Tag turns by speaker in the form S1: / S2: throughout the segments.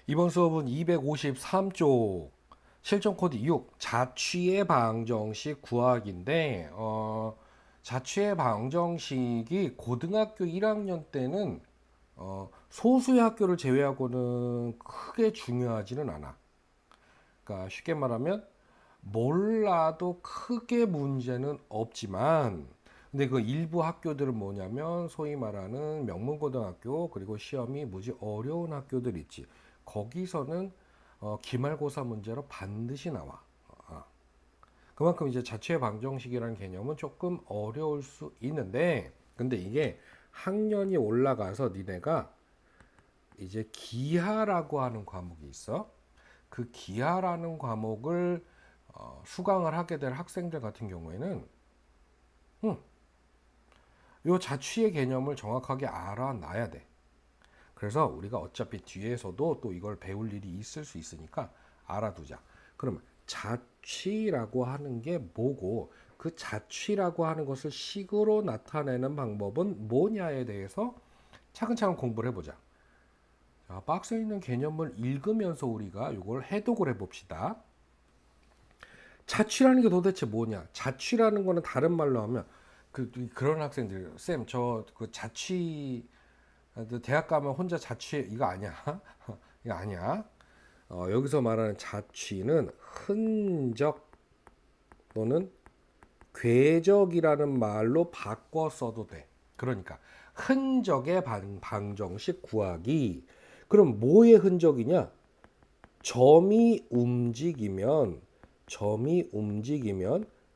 S1: 이번 수업은 253쪽 실전 코드 6 자취의 방정식 구하기인데 자취의 방정식이 고등학교 1학년 때는 소수의 학교를 제외하고는 크게 중요하지는 않아. 그러니까 쉽게 말하면 몰라도 크게 문제는 없지만 근데 그 일부 학교들은 뭐냐면 소위 말하는 명문고등학교 그리고 시험이 무지 어려운 학교들 있지. 거기서는 기말고사 문제로 반드시 나와. 어. 그만큼 이제 자체 방정식이라는 개념은 조금 어려울 수 있는데 근데 이게 학년이 올라가서 니네가 이제 기하라고 하는 과목이 있어. 그 기하라는 과목을 수강을 하게 될 학생들 같은 경우에는 요 자취의 개념을 정확하게 알아놔야 돼. 그래서 우리가 어차피 뒤에서도 또 이걸 배울 일이 있을 수 있으니까 알아두자. 그러면 자취라고 하는 게 뭐고 그 자취라고 하는 것을 식으로 나타내는 방법은 뭐냐에 대해서 차근차근 공부를 해보자. 자, 박스에 있는 개념을 읽으면서 우리가 이걸 해독을 해봅시다. 자취라는 게 도대체 뭐냐? 자취라는 거는 다른 말로 하면 그런 학생들 쌤 저 그 자취 대학 가면 혼자 자취 이거 아니야? 이거 아니야. 여기서 말하는 자취는 흔적 또는 궤적이라는 말로 바꿔 써도 돼. 그러니까 흔적의 방정식 구하기. 그럼 뭐의 흔적이냐? 점이 움직이면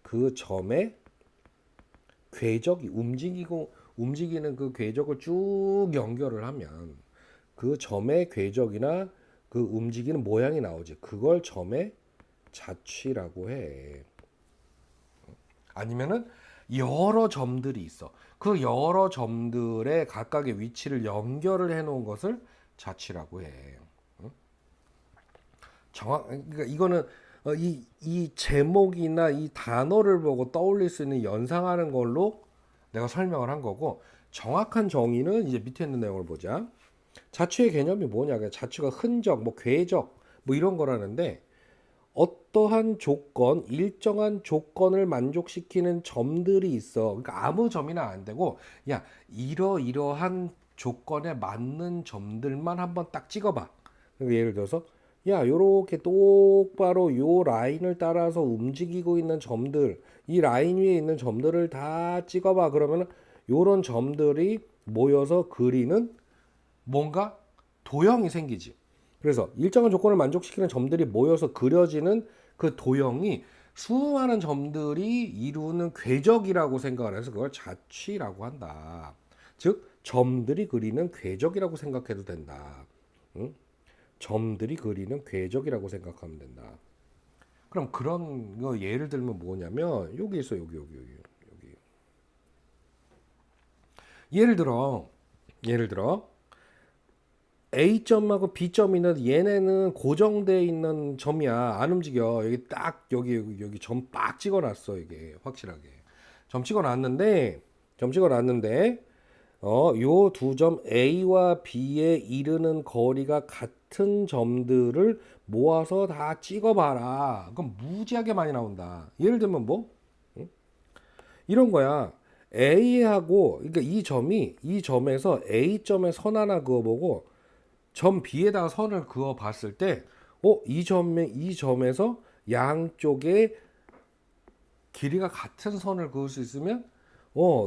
S1: 그 점의 궤적이 움직이는 그 궤적을 쭉 연결을 하면 그 점의 궤적이나 그 움직이는 모양이 나오지. 그걸 점의 자취라고 해. 아니면은 여러 점들이 있어. 그 여러 점들의 각각의 위치를 연결을 해 놓은 것을 자취라고 해. 그러니까 이거는 이 제목이나 이 단어를 보고 떠올릴 수 있는 연상하는 걸로 내가 설명을 한 거고 정확한 정의는 이제 밑에 있는 내용을 보자. 자취의 개념이 뭐냐? 자취가 흔적, 뭐 궤적, 뭐 이런 거라는데 어떠한 조건, 일정한 조건을 만족시키는 점들이 있어. 그러니까 아무 점이나 안 되고, 야, 이러이러한 조건에 맞는 점들만 한번 딱 찍어봐. 그러니까 예를 들어서, 야, 요렇게 똑바로 요 라인을 따라서 움직이고 있는 점들, 이 라인 위에 있는 점들을 다 찍어봐. 그러면 요런 점들이 모여서 그리는 뭔가 도형이 생기지. 그래서 일정한 조건을 만족시키는 점들이 모여서 그려지는 그 도형이 수많은 점들이 이루는 궤적이라고 생각을 해서 그걸 자취라고 한다. 즉 점들이 그리는 궤적이라고 생각해도 된다. 응? 점들이 그리는 궤적이라고 생각하면 된다. 그럼 그런 거 예를 들면 뭐냐면 여기 있어 여기. 예를 들어 A점하고 B점이는 얘네는 고정되어 있는 점이야. 안 움직여. 여기 딱 여기 점 빡 찍어놨어. 이게 확실하게 점 찍어놨는데 요 두 점 A와 B에 이르는 거리가 같은 점들을 모아서 다 찍어봐라. 그럼 무지하게 많이 나온다. 예를 들면 뭐 이런 거야. A하고 그러니까 이 점에서 A점에 선 하나 그어보고 점 B에다가 선을 그어 봤을 때, 이 점에서 양쪽에 길이가 같은 선을 그을 수 있으면,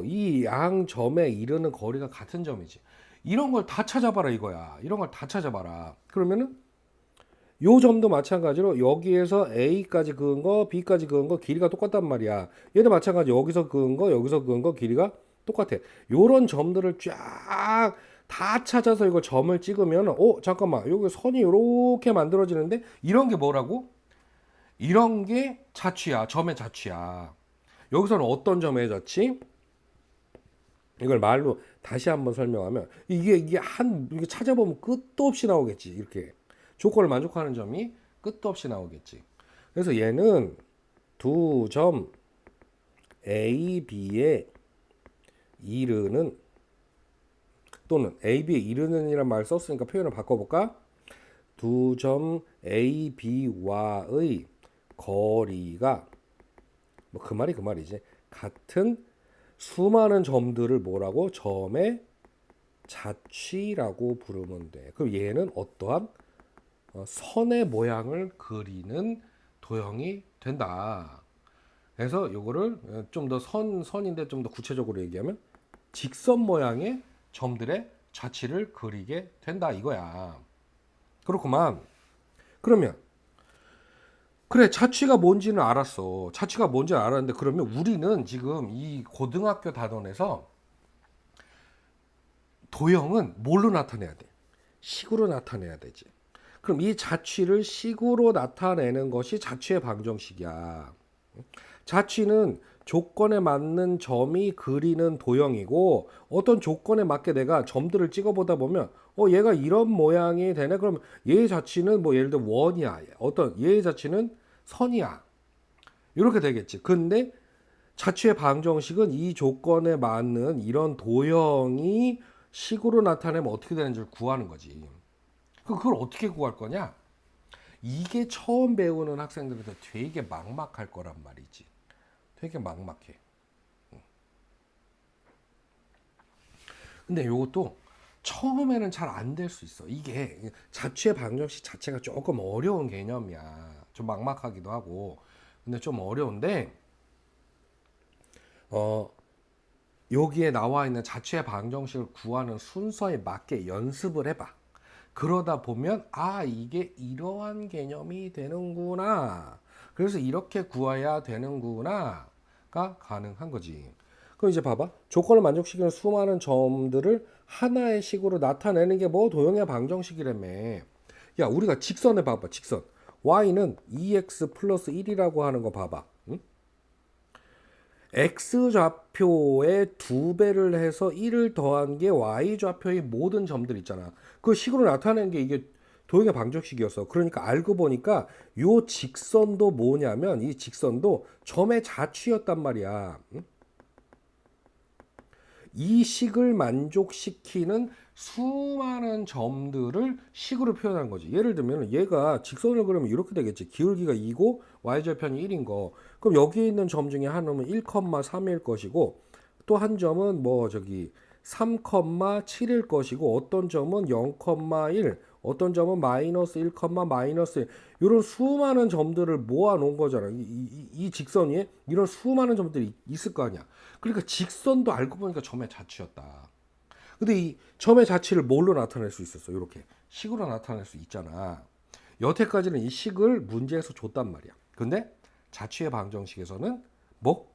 S1: 이 양 점에 이르는 거리가 같은 점이지. 이런 걸 다 찾아봐라 이거야. 이런 걸 다 찾아봐라. 그러면은 요 점도 마찬가지로 여기에서 A까지 그은 거, B까지 그은 거 길이가 똑같단 말이야. 얘도 마찬가지 여기서 그은 거, 여기서 그은 거 길이가 똑같아. 요런 점들을 쫙 다 찾아서 이거 점을 찍으면 잠깐만 여기 선이 이렇게 만들어지는데 이런 게 뭐라고? 이런 게 자취야. 점의 자취야. 여기서는 어떤 점의 자취? 이걸 말로 다시 한번 설명하면 이게 찾아보면 끝도 없이 나오겠지. 이렇게 조건을 만족하는 점이 끝도 없이 나오겠지. 그래서 얘는 두 점 A, B에 이르는 또는 A, B에 이르는 이란 말 썼으니까 표현을 바꿔볼까? 두 점 A, B와의 거리가 뭐 그 말이 그 말이지. 같은 수많은 점들을 뭐라고? 점의 자취라고 부르면 돼. 그럼 얘는 어떠한 선의 모양을 그리는 도형이 된다. 그래서 요거를 좀 더 선인데 좀 더 구체적으로 얘기하면 직선 모양의 점들의 자취를 그리게 된다 이거야. 그렇구만. 그러면 그래 자취가 뭔지는 알았어. 자취가 뭔지는 알았는데 그러면 우리는 지금 이 고등학교 단원에서 도형은 뭘로 나타내야 돼? 식으로 나타내야 되지. 그럼 이 자취를 식으로 나타내는 것이 자취의 방정식이야. 자취는 조건에 맞는 점이 그리는 도형이고 어떤 조건에 맞게 내가 점들을 찍어보다 보면 얘가 이런 모양이 되네. 그럼 얘의 자취는 뭐 예를 들어 원이야. 어떤 얘의 자취는 선이야. 이렇게 되겠지. 근데 자취의 방정식은 이 조건에 맞는 이런 도형이 식으로 나타내면 어떻게 되는지를 구하는 거지. 그걸 어떻게 구할 거냐? 이게 처음 배우는 학생들한테 되게 막막할 거란 말이지. 되게 막막해. 근데 이것도 처음에는 잘 안 될 수 있어. 이게 자취의 방정식 자체가 조금 어려운 개념이야. 좀 막막하기도 하고. 근데 좀 어려운데 여기에 나와 있는 자취의 방정식을 구하는 순서에 맞게 연습을 해봐. 그러다 보면 이게 이러한 개념이 되는구나. 그래서 이렇게 구해야 되는구나가 가능한 거지. 그럼 이제 봐봐. 조건을 만족시키는 수많은 점들을 하나의 식으로 나타내는 게 뭐 도형의 방정식이라며. 야, 우리가 직선을 봐봐. 직선. y는 2x 플러스 1이라고 하는 거 봐봐. 응? x좌표에 2배를 해서 1을 더한 게 y좌표의 모든 점들 있잖아. 그 식으로 나타내는 게 이게 도형의 방정식이었어. 그러니까 알고 보니까 요 직선도 뭐냐면 이 직선도 점의 자취였단 말이야. 이 식을 만족시키는 수많은 점들을 식으로 표현한 거지. 예를 들면 얘가 직선을 그리면 이렇게 되겠지. 기울기가 2고 y절편이 1인 거. 그럼 여기에 있는 점 중에 하나는 1,3일 것이고 또 한 점은 뭐 저기 3,7일 것이고 어떤 점은 0,1 어떤 점은 마이너스 1, 마이너스 1 이런 수많은 점들을 모아 놓은 거잖아. 이 직선 위에 이런 수많은 점들이 있을 거 아니야. 그러니까 직선도 알고 보니까 점의 자취였다. 근데 이 점의 자취를 뭘로 나타낼 수 있었어? 이렇게 식으로 나타낼 수 있잖아. 여태까지는 이 식을 문제에서 줬단 말이야. 근데 자취의 방정식에서는 뭐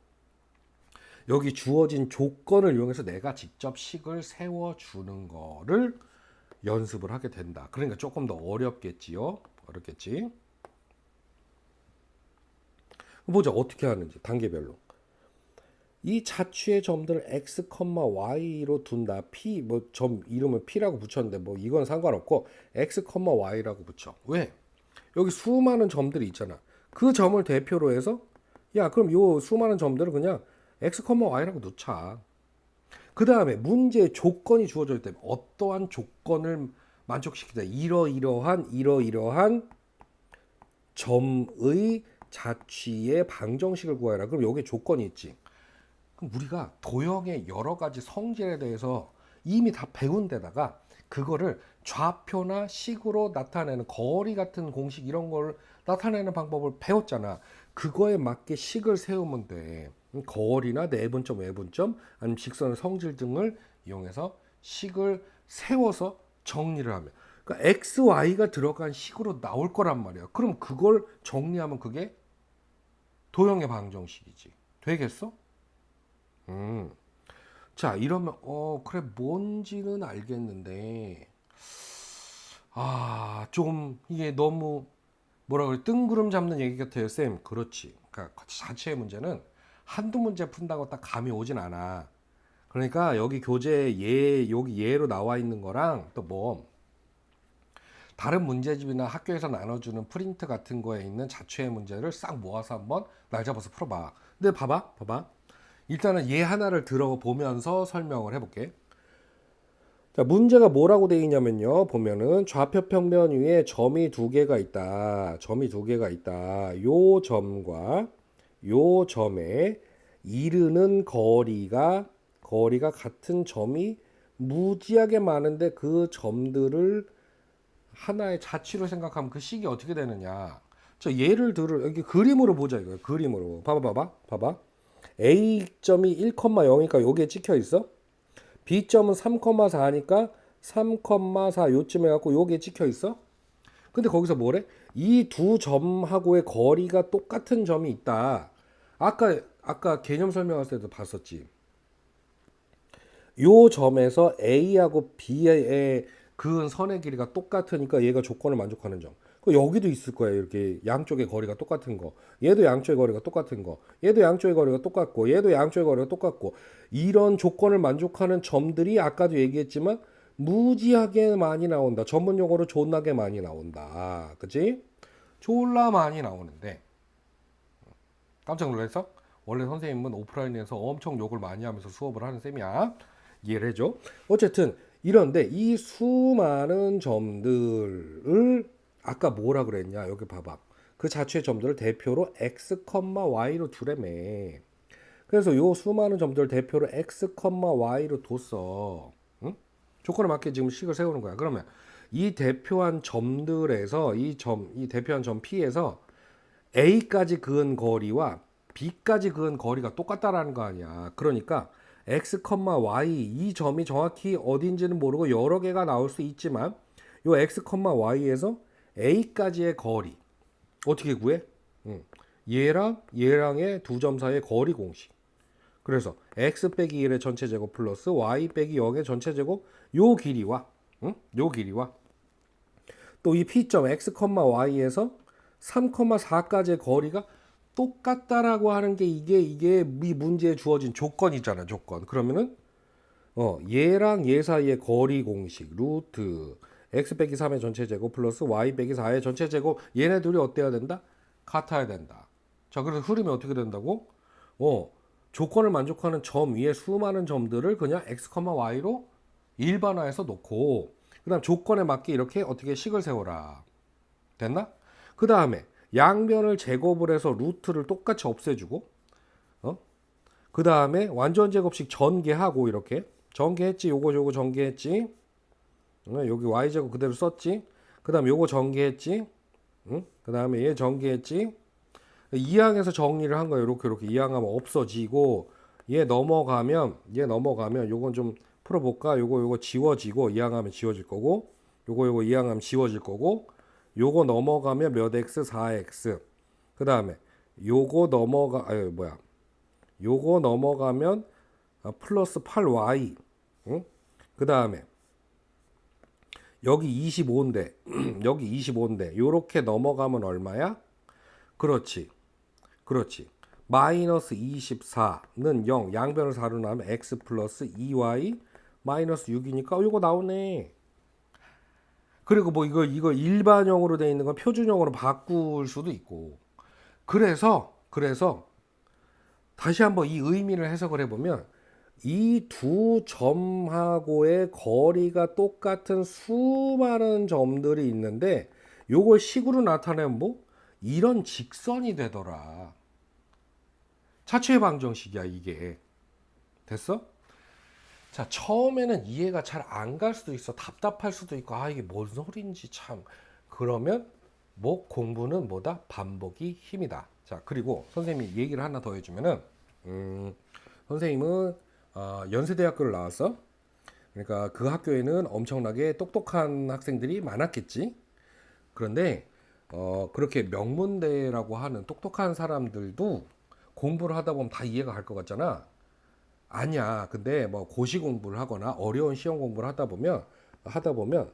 S1: 여기 주어진 조건을 이용해서 내가 직접 식을 세워주는 거를 연습을 하게 된다. 그러니까 조금 더 어렵겠지요. 어렵겠지. 보자 어떻게 하는지 단계별로. 이 자취의 점들을 x, y로 둔다. p 뭐 점 이름을 p라고 붙였는데 뭐 이건 상관없고 x, y라고 붙여. 왜? 여기 수많은 점들이 있잖아. 그 점을 대표로 해서 야 그럼 요 수많은 점들을 그냥 x, y라고 놓자. 그 다음에 문제 조건이 주어져 있다면 어떠한 조건을 만족시키다. 이러이러한 점의 자취의 방정식을 구하라. 그럼 여기에 조건이 있지. 그럼 우리가 도형의 여러 가지 성질에 대해서 이미 다 배운 데다가 그거를 좌표나 식으로 나타내는 거리 같은 공식 이런 걸 나타내는 방법을 배웠잖아. 그거에 맞게 식을 세우면 돼. 거리나 내분점, 외분점, 아니면 직선의 성질 등을 이용해서 식을 세워서 정리를 하면. 그러니까 x, y가 들어간 식으로 나올 거란 말이야. 그럼 그걸 정리하면 그게 도형의 방정식이지. 되겠어? 자, 이러면 그래 뭔지는 알겠는데 좀 이게 너무 뭐라 그래 뜬구름 잡는 얘기 같아요, 쌤. 그렇지. 그러니까 자체의 문제는 한두 문제 푼다고 딱 감이 오진 않아. 그러니까 여기 교재 여기 예로 나와 있는 거랑 또 뭐 다른 문제집이나 학교에서 나눠주는 프린트 같은 거에 있는 자체의 문제를 싹 모아서 한번 날 잡아서 풀어봐. 근데 봐봐. 일단은 얘 하나를 들어보면서 설명을 해볼게. 자, 문제가 뭐라고 돼 있냐면요. 보면은 좌표 평면 위에 점이 두 개가 있다. 점이 두 개가 있다. 요 점과 요 점에 이르는 거리가 같은 점이 무지하게 많은데 그 점들을 하나의 자취로 생각하면 그 식이 어떻게 되느냐. 저 예를 들어 여기 그림으로 보자 이거예요. 그림으로. 봐봐. A점이 1,0이니까 여기에 찍혀 있어. B점은 3,4니까 3,4 요쯤에 갖고 여기에 찍혀 있어. 근데 거기서 뭐래? 이 두 점하고의 거리가 똑같은 점이 있다. 아까 개념 설명할 때도 봤었지. 요 점에서 A하고 B의 그은 선의 길이가 똑같으니까 얘가 조건을 만족하는 점. 여기도 있을 거예요. 이렇게 양쪽의 거리가 똑같은 거. 얘도 양쪽의 거리가 똑같은 거. 얘도 양쪽의 거리가 똑같고 얘도 양쪽의 거리가 똑같고 이런 조건을 만족하는 점들이 아까도 얘기했지만 무지하게 많이 나온다. 전문 용어로 존나게 많이 나온다. 그치? 졸라 많이 나오는데 깜짝 놀랐어? 원래 선생님은 오프라인에서 엄청 욕을 많이 하면서 수업을 하는 셈이야. 이해를 해줘. 어쨌든 이런데 이 수많은 점들을 아까 뭐라 그랬냐? 여기 봐봐. 그 자체의 점들을 대표로 x, y로 두래매. 그래서 요 수많은 점들을 대표로 x, y로 뒀어. 응? 조건에 맞게 지금 식을 세우는 거야. 그러면 이 대표한 점들에서 이 대표한 점 P에서 A까지 그은 거리와 B까지 그은 거리가 똑같다라는 거 아니야. 그러니까 x, y 이 점이 정확히 어딘지는 모르고 여러 개가 나올 수 있지만 요 x, y에서 A까지의 거리 어떻게 구해? 얘랑의 두 점 사이의 거리 공식. 그래서 x 빼기 1의 전체 제곱 플러스 y 빼기 0의 전체 제곱 요 길이와 요 길이와 또 이 P점 x, y에서 3,4까지의 거리가 똑같다라고 하는 게 이게 이 문제에 주어진 조건이잖아, 조건. 그러면은 얘랑 얘 사이의 거리 공식 루트 x 빼기 3의 전체 제곱 플러스 y 빼기 4의 전체 제곱 얘네 둘이 어때야 된다? 같아야 된다. 자, 그래서 흐름이 어떻게 된다고? 조건을 만족하는 점 위에 수많은 점들을 그냥 x, y로 일반화해서 놓고 그다음 조건에 맞게 이렇게 어떻게 식을 세워라. 됐나? 그 다음에 양변을 제곱을 해서 루트를 똑같이 없애주고 그 다음에 완전 제곱식 전개하고 이렇게 전개했지. 요거 전개했지. 여기 y제곱 그대로 썼지. 그 다음에 요거 전개했지. 그 다음에 얘 전개했지. 2항에서 정리를 한 거예요. 이렇게 2항하면 없어지고 얘 넘어가면 요건 좀 풀어볼까. 요거 지워지고 2항하면 지워질 거고 요거 2항하면 지워질 거고 요거 넘어가면 몇 x 4x 그 다음에 요거 넘어가면 플러스 8y 그 다음에 여기 25인데 여기 25인데 요렇게 넘어가면 얼마야? 그렇지 마이너스 24는 0 양변을 4로 나면 x 플러스 2y 마이너스 6이니까 요거 나오네. 그리고 뭐 이거 일반형으로 되어 있는 건 표준형으로 바꿀 수도 있고. 그래서 다시 한번 이 의미를 해석을 해보면 이 두 점하고의 거리가 똑같은 수많은 점들이 있는데 요걸 식으로 나타내면 뭐 이런 직선이 되더라. 차체 방정식이야 이게. 됐어? 자, 처음에는 이해가 잘 안 갈 수도 있어. 답답할 수도 있고, 이게 뭔 소리인지 참. 그러면 뭐 공부는 뭐다? 반복이 힘이다. 자, 그리고 선생님이 얘기를 하나 더 해주면은, 선생님은 연세대학교를 나왔어. 그러니까 그 학교에는 엄청나게 똑똑한 학생들이 많았겠지. 그런데 그렇게 명문대라고 하는 똑똑한 사람들도 공부를 하다 보면 다 이해가 갈 것 같잖아. 아니야. 근데 뭐 고시 공부를 하거나 어려운 시험 공부를 하다 보면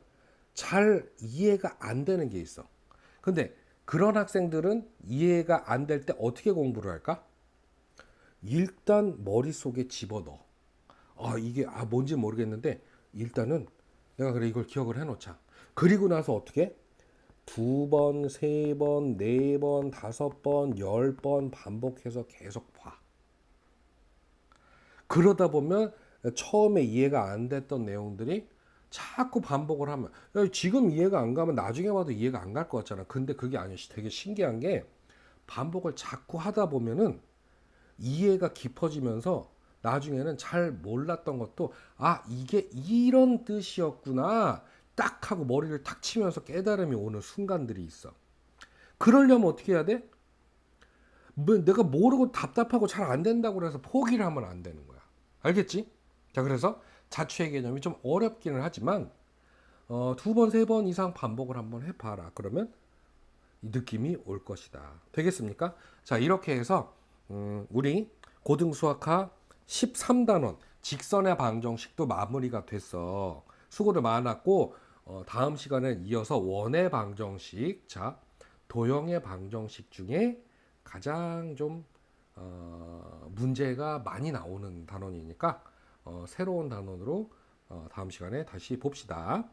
S1: 잘 이해가 안 되는 게 있어. 근데 그런 학생들은 이해가 안 될 때 어떻게 공부를 할까? 일단 머릿속에 집어넣어. 이게 뭔지 모르겠는데 일단은 내가 그래 이걸 기억을 해놓자. 그리고 나서 어떻게? 두 번, 세 번, 네 번, 다섯 번, 10번 반복해서 계속 봐. 그러다 보면 처음에 이해가 안 됐던 내용들이 자꾸 반복을 하면 야, 지금 이해가 안 가면 나중에 와도 이해가 안 갈 것 같잖아. 근데 그게 아니야. 되게 신기한 게 반복을 자꾸 하다 보면은 이해가 깊어지면서 나중에는 잘 몰랐던 것도 아 이게 이런 뜻이었구나 딱 하고 머리를 탁 치면서 깨달음이 오는 순간들이 있어. 그러려면 어떻게 해야 돼? 뭐 내가 모르고 답답하고 잘 안 된다고 그래서 포기를 하면 안 되는 거야. 알겠지? 자, 그래서 자취의 개념이 좀 어렵기는 하지만 두 번, 세 번 이상 반복을 한번 해봐라. 그러면 이 느낌이 올 것이다. 되겠습니까? 자, 이렇게 해서 우리 고등수학과 13단원 직선의 방정식도 마무리가 됐어. 수고들 많았고 다음 시간에 이어서 원의 방정식, 자 도형의 방정식 중에 가장 좀 문제가 많이 나오는 단원이니까 새로운 단원으로 다음 시간에 다시 봅시다.